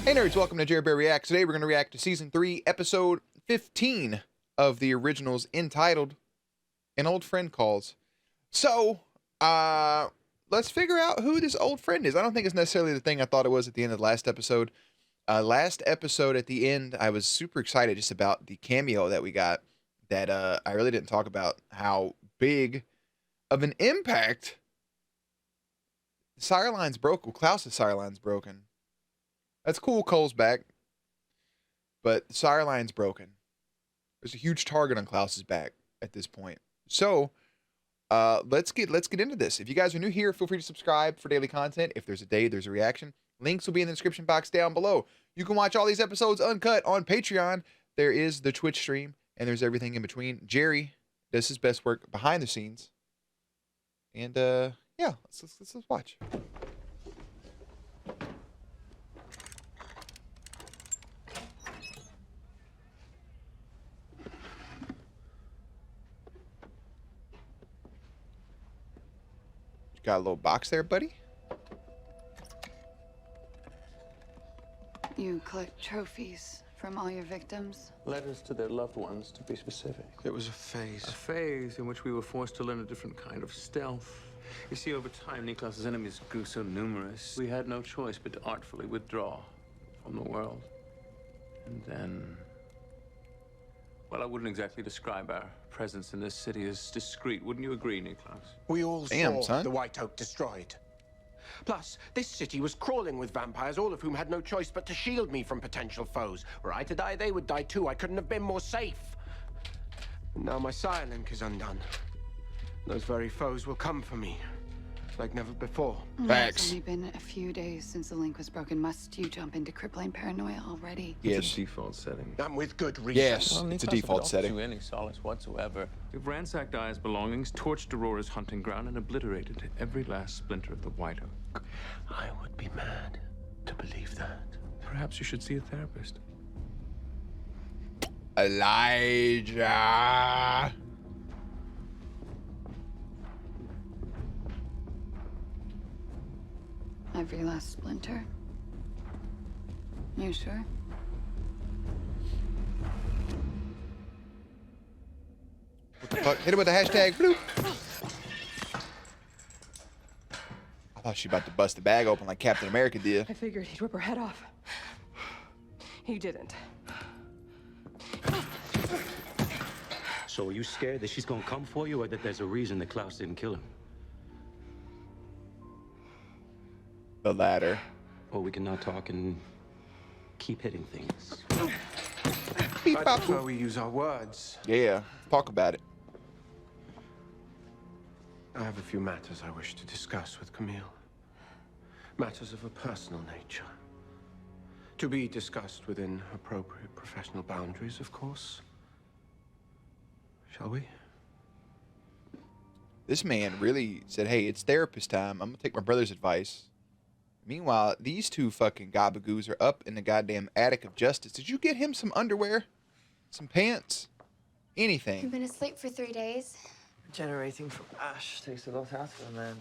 Hey nerds, welcome to Jerry Bear Reacts. Today we're going to react to Season 3, Episode 15 of the originals entitled An Old Friend Calls. So, let's figure out who this old friend is. I don't think it's necessarily the thing I thought it was at the end of the last episode. Last episode at the end, I was super excited just about the cameo that we got that I really didn't talk about how big of an impact the Sire Line's broke. Well, Klaus's Sire Line's broken. That's cool, Cole's back. But the Sire Line's broken. There's a huge target on Klaus's back at this point. So, let's get into this. If you guys are new here, feel free to subscribe for daily content. If there's a day, there's a reaction. Links will be in the description box down below. You can watch all these episodes uncut on Patreon. There is the Twitch stream, and there's everything in between. Jerry does his best work behind the scenes. And, yeah, let's watch. Got a little box there, buddy. You collect trophies from all your victims? Letters to their loved ones, to be specific. It was a phase. A phase in which we were forced to learn a different kind of stealth. You see, over time, Niklas's enemies grew so numerous, we had no choice but to artfully withdraw from the world. And then... well, I wouldn't exactly describe our presence in this city as discreet. Wouldn't you agree, Niklas? We all Damn, saw son. the White Oak destroyed. Plus, this city was crawling with vampires, all of whom had no choice but to shield me from potential foes. Were I to die, they would die too. I couldn't have been more safe. And now my Sire Link is undone. Those very foes will come for me, like never before. Facts. It's only been a few days since the link was broken. Must you jump into crippling paranoia already? Yes. It's a default setting. And with good reason. Yes, Well, it's a Niklas default offers setting. you any solace whatsoever. We've ransacked Aya's belongings, torched Aurora's hunting ground, and obliterated every last splinter of the White Oak. I would be mad to believe that. Perhaps you should see a therapist. Elijah. Every last splinter? You sure? What the fuck? Hit him with the hashtag. Bloop. I thought she about to bust the bag open like Captain America did. I figured he'd rip her head off. He didn't. So are you scared that she's gonna come for you, or that there's a reason that Klaus didn't kill him? The latter. Or we can now talk and keep hitting things. Beep, I bop, prefer boop. we use our words. Yeah, talk about it. I have a few matters I wish to discuss with Camille. Matters of a personal nature. To be discussed within appropriate professional boundaries, of course. Shall we? This man really said, hey, it's therapist time. I'm going to take my brother's advice. Meanwhile, these two fucking gabagoos are up in the goddamn attic of justice. Did you get him some underwear? Some pants? You've Anything? been asleep for 3 days. Regenerating from ash takes a lot out of a man.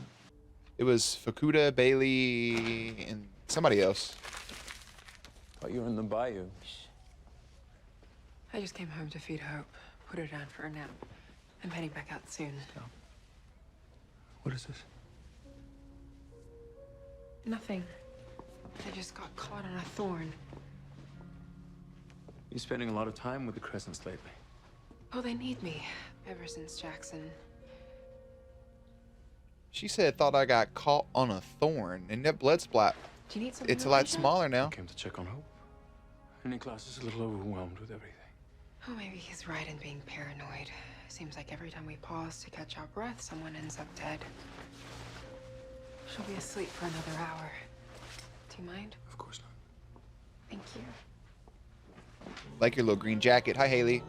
It was Fukuda, Bailey, and somebody else. But you're in the bayou. I just came home to feed Hope, put her down for a nap. I'm heading back out soon. What is this? Nothing. I just got caught on a thorn. You're spending a lot of time with the Crescents lately. Oh, they need me. Ever since Jackson. She said, thought I got caught on a thorn. And that blood splat, Do you need something? it's a lot Elijah? smaller now. Came to check on Hope. And Niklas is a little overwhelmed with everything. Oh, maybe he's right in being paranoid. Seems like every time we pause to catch our breath, someone ends up dead. She'll be asleep for another hour. Do you mind? Of course not. Thank you. Like your little green jacket. Hi, Haley.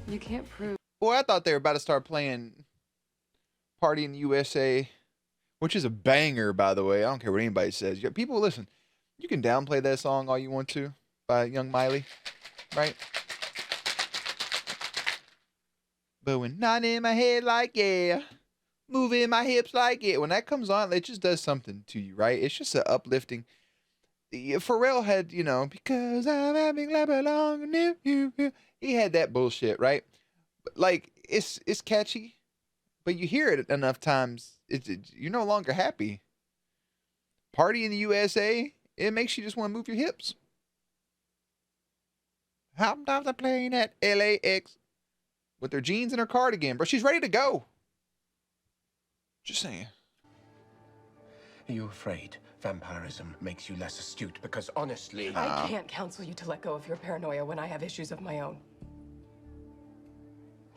You can't prove. Boy, I thought they were about to start playing Party in the USA, which is a banger, by the way. I don't care what anybody says. People, listen, you can downplay that song all you want to by Young Miley, right? But when not in my head like yeah, moving my hips like yeah. When that comes on, it just does something to you, right? It's just an uplifting. Pharrell had, because I'm having like a long you. He had that bullshit, right? But like it's catchy, but you hear it enough times, you're no longer happy. Party in the USA, it makes you just want to move your hips. Hopped off the plane at LAX with her jeans and her cardigan, bro. She's ready to go. Just saying. Are you afraid vampirism makes you less astute? Because honestly... I can't counsel you to let go of your paranoia when I have issues of my own.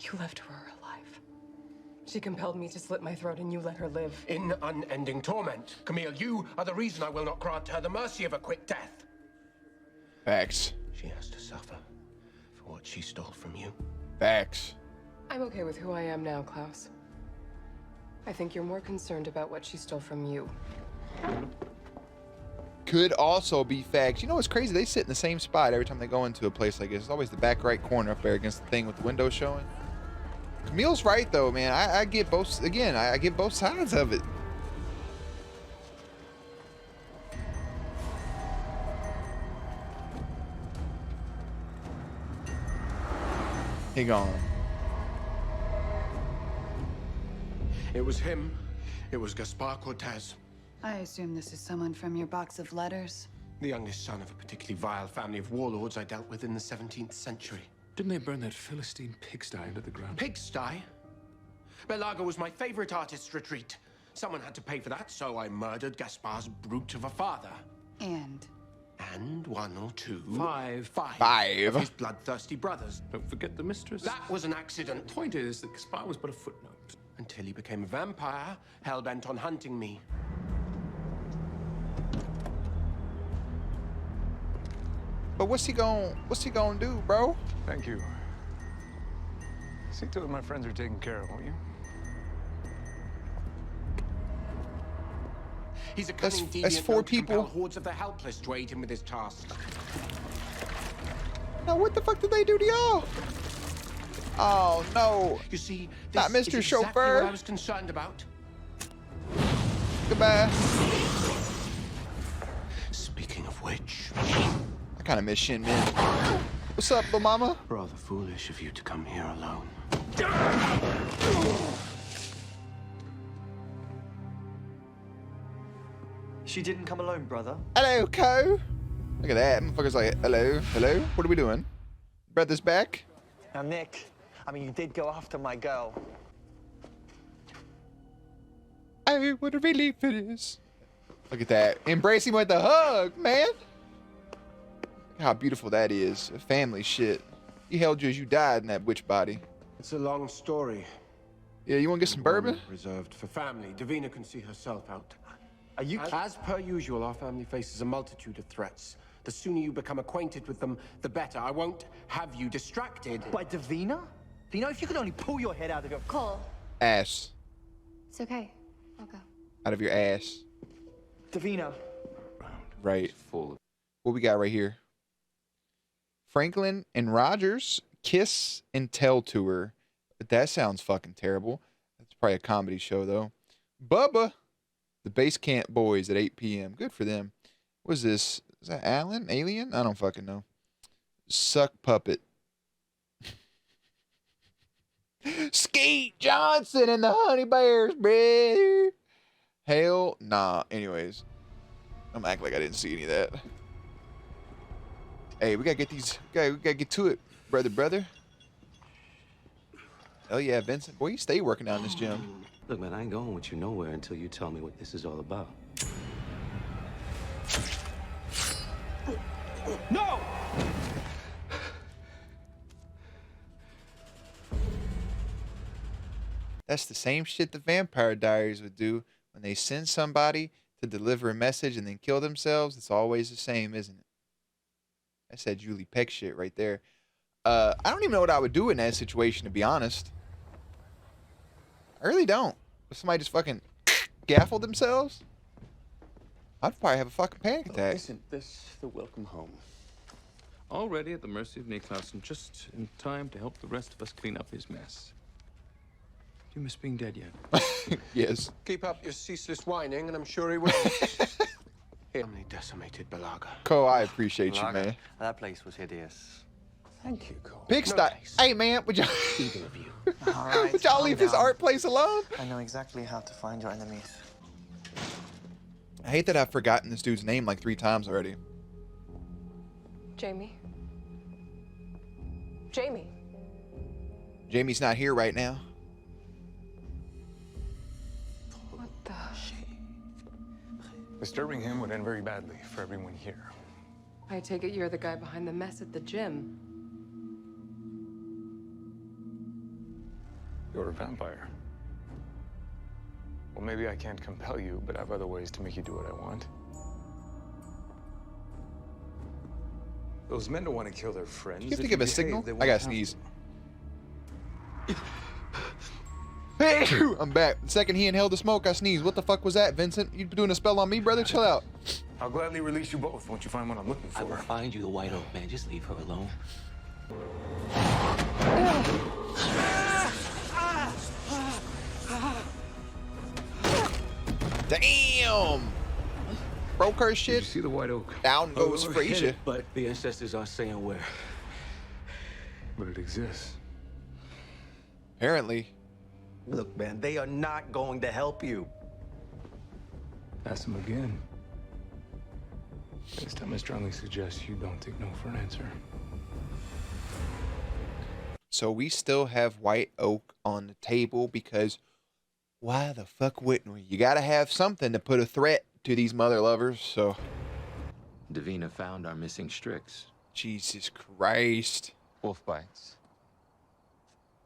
You left her alive. She compelled me to slit my throat and you let her live. In unending torment. Camille, you are the reason I will not grant her the mercy of a quick death. Facts. She has to suffer for what she stole from you. Facts. I'm okay with who I am now, Klaus. I think you're more concerned about what she stole from you. Could also be facts. You know what's crazy? They sit in the same spot every time they go into a place like this. It's always the back right corner up there against the thing with the window showing. Camille's right though, man. I get both. Again, I get both sides of it. He gone. It was him. It was Gaspar Cortez. I assume this is someone from your box of letters. The youngest son of a particularly vile family of warlords I dealt with in the 17th century. Didn't they burn that Philistine pigsty into the ground? Pigsty? Belaga was my favorite artist's retreat. Someone had to pay for that, so I murdered Gaspar's brute of a father. And And one or two... Five of his bloodthirsty brothers. Don't forget the mistress. That was an accident. The point is that Gaspar was but a footnote. Until he became a vampire, hell-bent on hunting me. But what's he gonna do, bro? Thank you. See to it my friends are taken care of, won't you? He's a cunning deviant that's four known to compel people. hordes of the helpless to aid him with his task. Now what the fuck did they do to y'all? Oh no. You see, this Not Mr. is exactly Chauffeur. what I was concerned about. Goodbye. Speaking of which, I kind of miss Shin Min. What's up, little mama? rather foolish of you to come here alone. She didn't come alone, brother. Hello, Co. Look at that. Motherfucker's like, hello, hello. What are we doing? Brother's back. Now, Nick, I mean, you did go after my girl. Oh, what a relief it is. Look at that. Embrace him with a hug, man. Look how beautiful that is. Family shit. He held you as you died in that witch body. It's a long story. Yeah, you want to get some bourbon? One reserved for family. Davina can see herself out. Are you... As per usual, our family faces a multitude of threats. The sooner you become acquainted with them, the better. I won't have you distracted. By Davina? You know, if you could only pull your head out of your... Cole, Ass. it's okay. I'll go. Out of your ass. Davina. Right. Full of... What we got right here? Franklin and Rogers kiss and tell tour. That sounds fucking terrible. That's probably a comedy show though. Bubba, the Base Camp Boys at 8 p.m. Good for them. What's this? Is that Alien? I don't fucking know. Suck Puppet. Skeet Johnson and the Honey Bears, bruh. Hell nah. Anyways, I'm acting like I didn't see any of that. Hey, we gotta get these. We gotta get to it, brother. Hell yeah, Vincent. Boy, you stay working out in this gym. Look, man, I ain't going with you nowhere until you tell me what this is all about. No! That's the same shit the Vampire Diaries would do when they send somebody to deliver a message and then kill themselves. It's always the same, isn't it? That's that Julie Peck shit right there. I don't even know what I would do in that situation, to be honest. I really don't. If somebody just fucking gaffled themselves, I'd probably have a fucking panic attack. Isn't this the welcome home? Already at the mercy of Niklaus and just in time to help the rest of us clean up his mess. Do you miss being dead yet? Yes. Keep up your ceaseless whining, and I'm sure he will. Family decimated Balaga. Cole, I appreciate you, man. That place was hideous. Thank you, Cole. Pigsty. No thanks. Hey, man, would y'all, Either of you. All right, would y'all calm leave his down. art place alone? I know exactly how to find your enemies. I hate that I've forgotten this dude's name like 3 times already. Jamie. Jamie. Jamie's not here right now. What the? Disturbing him would end very badly for everyone here. I take it you're the guy behind the mess at the gym. You're a vampire. Well, maybe I can't compel you, but I have other ways to make you do what I want. Those men don't want to kill their friends. Do you have to If give a behave, signal? they I won't gotta have sneeze. I'm back. The second he inhaled the smoke, I sneezed. What the fuck was that, Vincent? You doing a spell on me, brother? Chill out. I'll gladly release you both once you find what I'm looking I will for. find you the White Oak, man. Just leave her alone. Damn! Broke her Did you shit. see the White Oak? Down goes we're Frasier. headed, but the ancestors aren't saying where. But it exists. Apparently. Look, man, they are not going to help you. Ask them again. This time I strongly suggest you don't take no for an answer. So we still have White Oak on the table because why the fuck wouldn't we? You gotta have something to put a threat to these mother lovers, so. Davina found our missing Strix. Jesus Christ. Wolf bites.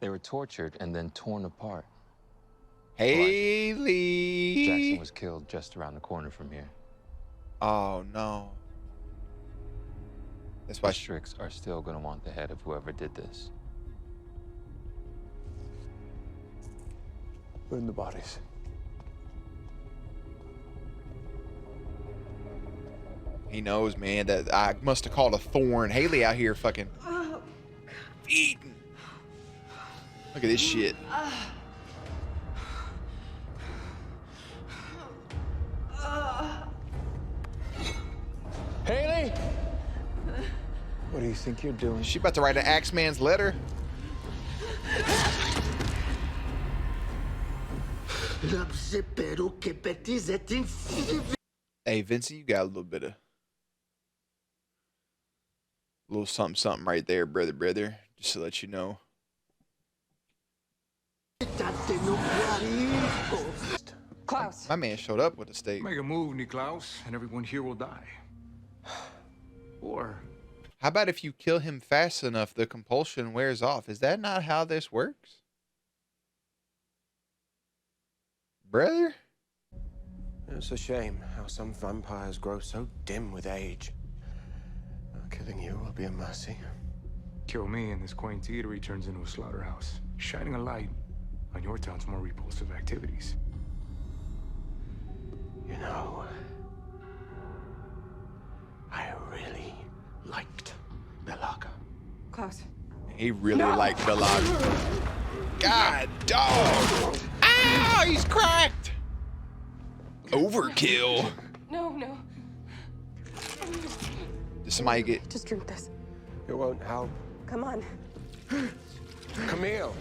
They were tortured and then torn apart. Haley. Jackson was killed just around the corner from here. Oh no. That's why The Strix are still gonna want the head of whoever did this. Burn the bodies. he knows, man, that I must have called a thorn. Haley out here fucking eating. Look at this shit. Haley? What do you think you're doing? She about to write an Axeman's letter. Hey, Vincent, you got a little something, something right there, brother. Just to let you know. Klaus. My man showed up with a steak. Make a move, Niklaus, and everyone here will die. Or How about if you kill him fast enough, the compulsion wears off? Is that not how this works? Brother? It's a shame how some vampires grow so dim with age. Killing you will be a mercy. kill me, and this quaint eatery turns into a slaughterhouse, shining a light on your town's more repulsive activities. You know, I really liked Belaga. Klaus. He really liked Belaga. God, dog. Ow, he's cracked. Overkill. No. Did somebody get... Just drink this. It won't help. Come on. Camille.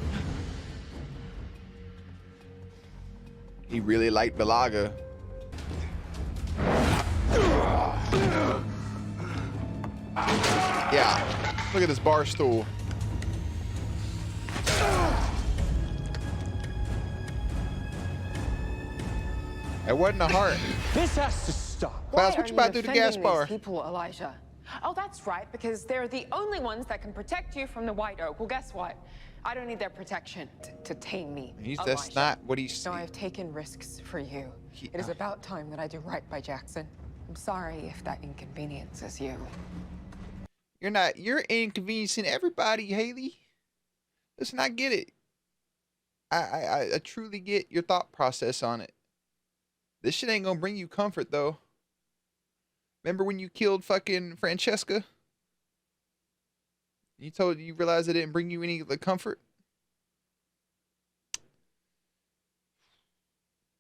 He really liked Belaga. Yeah. Look at this bar stool. It wasn't a heart. This has to stop. Klaus, what you about to do to the gas bar? People, Elijah. Oh, that's right, because they're the only ones that can protect you from the White Oak. Well, guess what? I don't need their protection to tame me. That's Elijah. not what he's... No, I have taken risks for you. It is about time that I do right by Jackson. I'm sorry if that inconveniences you. You're inconveniencing everybody, Haley. Listen, I get it. I truly get your thought process on it. This shit ain't gonna bring you comfort, though. Remember when you killed fucking Francesca? You realized it didn't bring you any comfort?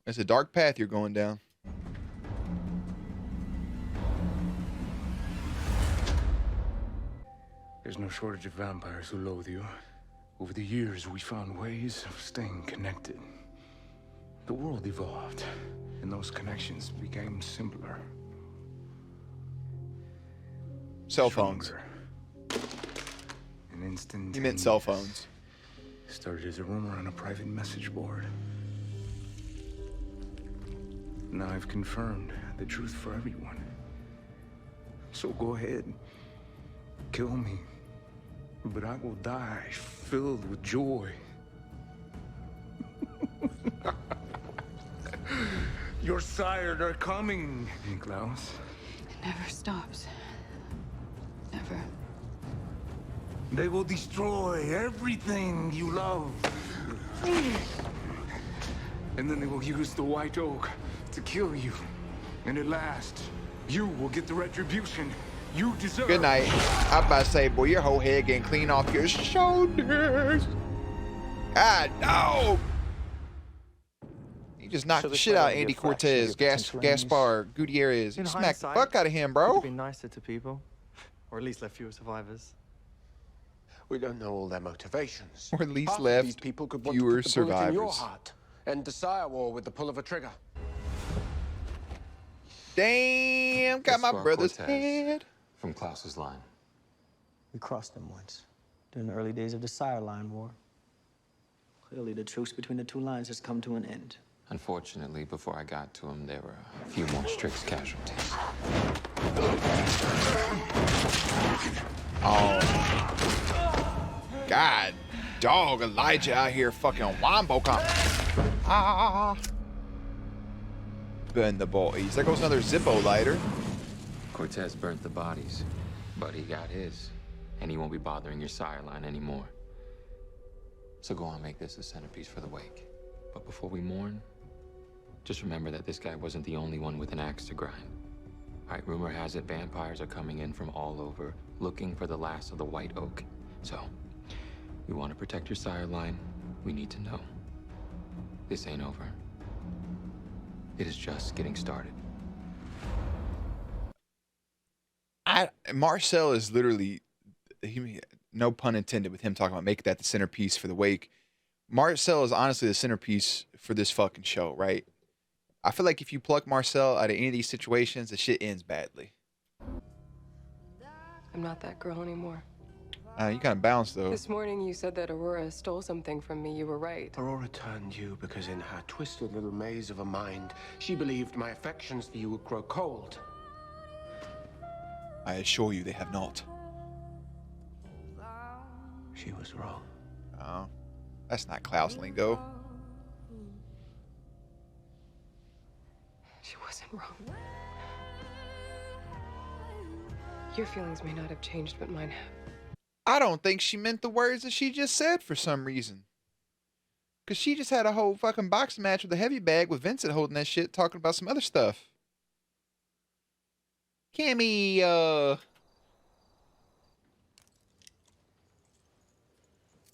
It's a dark path you're going down. There's no shortage of vampires who loathe you. Over the years, we found ways of staying connected. The world evolved, and those connections became simpler. Cell phones. An instant. He meant cell phones. Started as a rumor on a private message board. Now I've confirmed the truth for everyone. So go ahead. Kill me. But I will die filled with joy. Your sire, they're coming, Klaus. It never stops. Never. They will destroy everything you love. And then they will use the White Oak to kill you. And at last, you will get the retribution you deserve. Good night. I'm about to say, boy, your whole head getting clean off your shoulders. God, no! He just knocked the shit out of Andy Cortez, Gaspar Gutierrez. He smacked the fuck out of him, bro. Be nicer to people, or at least let fewer survivors. We don't know all their motivations. Or at least Half of left these people could want fewer to put the bullet in your survivors. heart, end the sire war with the pull of a trigger. Damn, got my brother's head. From Klaus's line. We crossed them once, during the early days of the Sire Line War. Clearly, the truce between the two lines has come to an end. Unfortunately, before I got to him, there were a few more Strix casualties. Oh. God, dog, Elijah out here fucking wombo comp. Ah. Burn the boys. There goes another Zippo lighter. Cortez burnt the bodies, but he got his, and he won't be bothering your sire line anymore. So go on, make this a centerpiece for the wake. But before we mourn, just remember that this guy wasn't the only one with an axe to grind. All right, rumor has it vampires are coming in from all over, looking for the last of the White Oak. So, we want to protect your sire line. We need to know. This ain't over. It is just getting started. Marcel is literally, no pun intended with him talking about make that the centerpiece for the wake. Marcel is honestly the centerpiece for this fucking show, right? I feel like if you pluck Marcel out of any of these situations, the shit ends badly. I'm not that girl anymore. You kind of bounced though. This morning you said that Aurora stole something from me. You were right. Aurora turned you because in her twisted little maze of a mind, she believed my affections for you would grow cold. I assure you they have not. She was wrong. Oh, that's not Klaus lingo. She wasn't wrong. Your feelings may not have changed, but mine have. I don't think she meant the words that she just said for some reason. Because she just had a whole fucking boxing match with a heavy bag with Vincent holding that shit, talking about some other stuff. Cammy,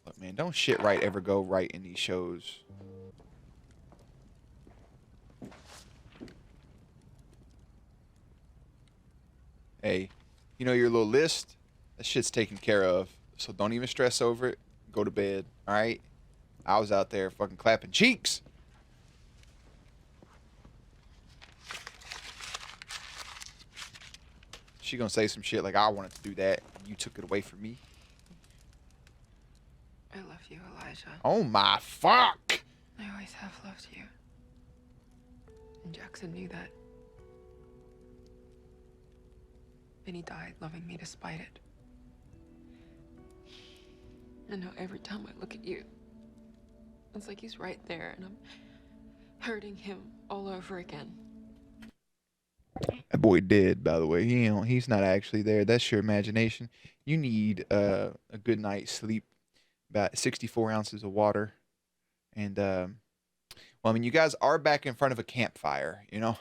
Look, man, don't shit right ever go right in these shows. Hey, you know your little list? That shit's taken care of. So don't even stress over it. Go to bed, all right? I was out there fucking clapping cheeks. She gonna say some shit like, I wanted to do that. You took it away from me. I love you, Elijah. Oh my fuck. I always have loved you. And Jackson knew that. And he died loving me despite it. And now every time I look at you, it's like he's right there and I'm hurting him all over again. That boy dead, by the way. He's not actually there. That's your imagination. You need a good night's sleep, about 64 ounces of water. And, well, I mean, you guys are back in front of a campfire, you know?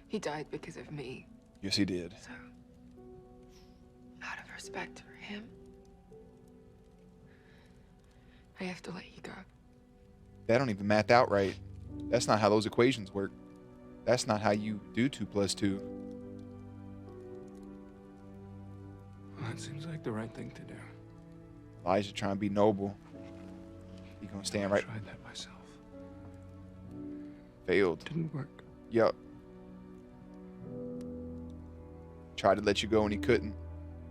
He died because of me. Yes, he did. So, out of respect for him, I have to let you go. That don't even math out right. That's not how those equations work. That's not how you do 2 + 2. Well, that seems like the right thing to do. Elijah trying to be noble. He gonna stand right. I tried that myself. Failed. Didn't work. Yup. Tried to let you go and he couldn't.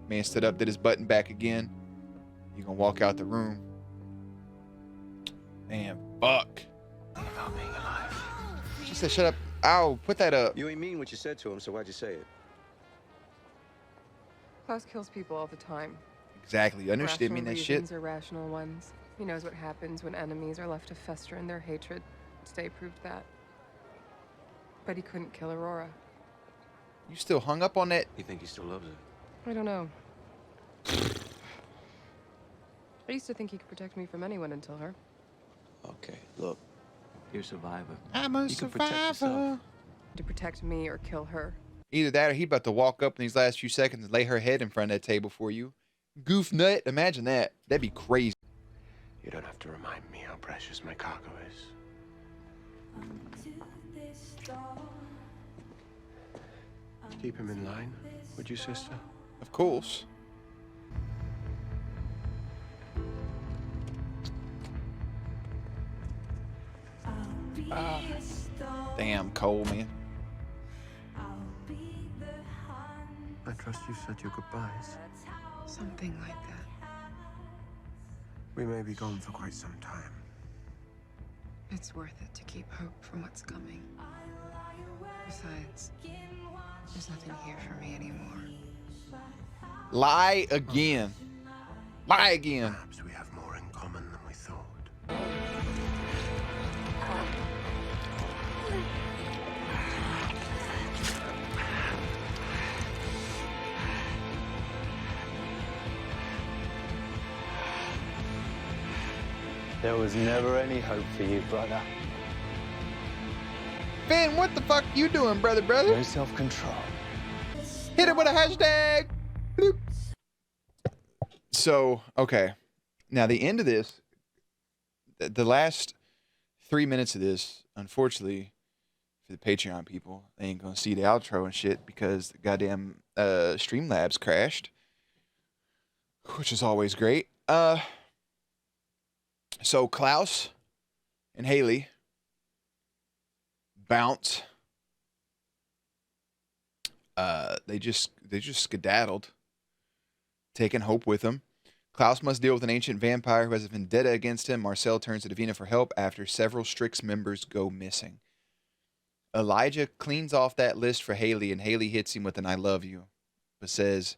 Man stood up, did his button back again. He gonna walk out the room. Man, fuck. About being alive. She said, shut up. Ow, put that up. You ain't mean what you said to him, so why'd you say it? Klaus kills people all the time. Exactly. I knew she didn't mean that Rational shit. reasons or rational ones. He knows what happens when enemies are left to fester in their hatred. Today proved that. But he couldn't kill Aurora. You still hung up on that? You think he still loves her? I don't know. I used to think he could protect me from anyone until her. Okay, look. You're a survivor. I'm a You can protect yourself. survivor. To protect me or kill her. Either that or he about to walk up in these last few seconds and lay her head in front of that table for you. Goof nut. Imagine that. That'd be crazy. You don't have to remind me how precious my cargo is. Keep him in line, would you, sister? Of course. Damn, Cole, man. I trust you said your goodbyes. Something like that. We may be gone for quite some time. It's worth it to keep hope from what's coming. Besides, there's nothing here for me anymore. Lie again. Lie again. Perhaps we have more in common than we thought. There was never any hope for you, brother. Ben, what the fuck you doing, brother? No self-control. Hit it with a hashtag. Bloop. So, okay. Now, the end of this, the last 3 minutes of this, unfortunately, for the Patreon people, they ain't going to see the outro and shit because the goddamn Streamlabs crashed, which is always great. So, Klaus and Haley bounce. They just skedaddled, taking Hope with them. Klaus must deal with an ancient vampire who has a vendetta against him. Marcel turns to Davina for help after several Strix members go missing. Elijah cleans off that list for Haley, and Haley hits him with an "I love you," but says,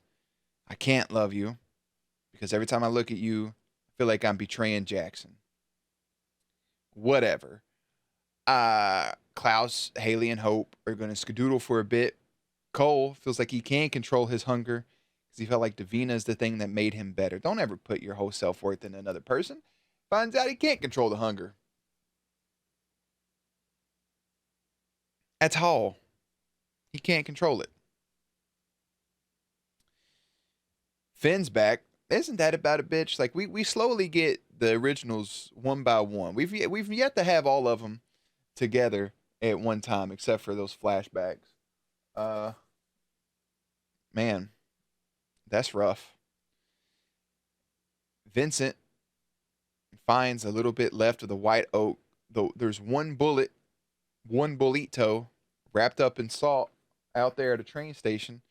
"I can't love you because every time I look at you, I feel like I'm betraying Jackson." Whatever. Klaus, Haley, and Hope are going to skedoodle for a bit. Cole feels like he can control his hunger because he felt like Davina is the thing that made him better. Don't ever put your whole self-worth in another person. Finds out he can't control the hunger. That's all. He can't control it. Finn's back. Isn't that about a bitch? Like we slowly get the originals one by one. We've yet to have all of them together at one time, except for those flashbacks. Man, that's rough. Vincent finds a little bit left of the white oak. Though there's one bolito wrapped up in salt out there at a train station.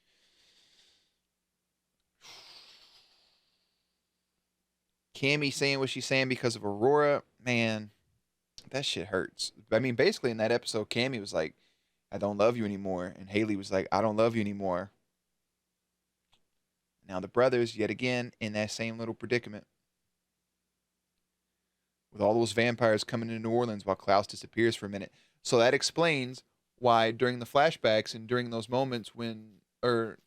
Cammy saying what she's saying because of Aurora. Man, that shit hurts. I mean, basically in that episode, Cammy was like, "I don't love you anymore." And Haley was like, "I don't love you anymore." Now the brothers, yet again, in that same little predicament. With all those vampires coming into New Orleans while Klaus disappears for a minute. So that explains why during the flashbacks and during those moments or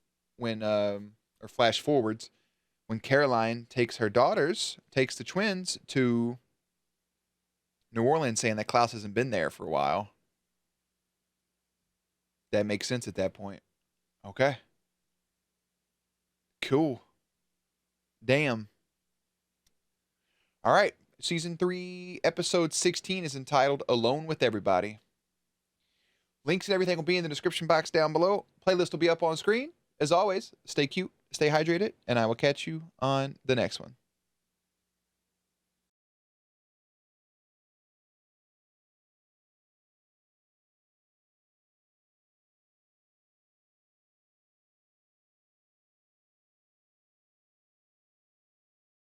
flash forwards, when Caroline takes the twins to New Orleans saying that Klaus hasn't been there for a while. That makes sense at that point. Okay. Cool. Damn. All right. Season 3, Episode 16 is entitled Alone with Everybody. Links and everything will be in the description box down below. Playlist will be up on screen. As always, stay cute, stay hydrated, and I will catch you on the next one.